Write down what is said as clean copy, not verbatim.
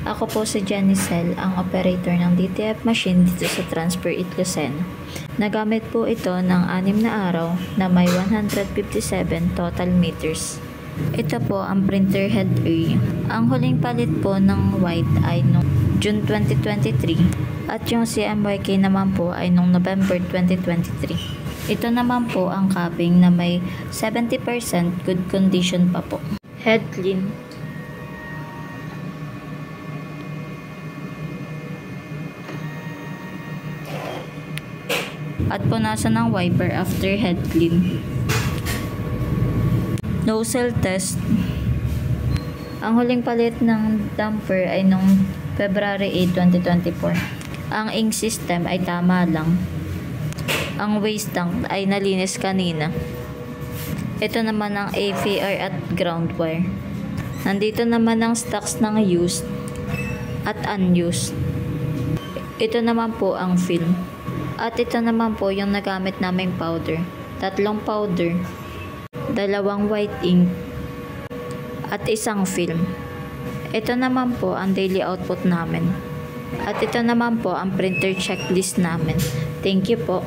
Ako po si Janicel, ang operator ng DTF machine dito sa Transfer It Lucena. Nagamit po ito ng 6 na araw na may 157 total meters. Ito po ang printer head area. Ang huling palit po ng white ay noong June 2023 at yung CMYK naman po ay noong November 2023. Ito naman po ang capping na may 70% good condition pa po. Head clean. At punasan ng wiper after head clean. Nozzle test. Ang huling palit ng damper ay noong February 8, 2024. Ang ink system ay tama lang. Ang waste tank ay nalinis kanina. Ito naman ang AVR at ground wire. Nandito naman ang stocks ng used at unused. Ito naman po ang film. At ito naman po yung nagamit naming powder. 3 powder, 2 white ink, at 1 film. Ito naman po ang daily output namin. At ito naman po ang printer checklist namin. Thank you po.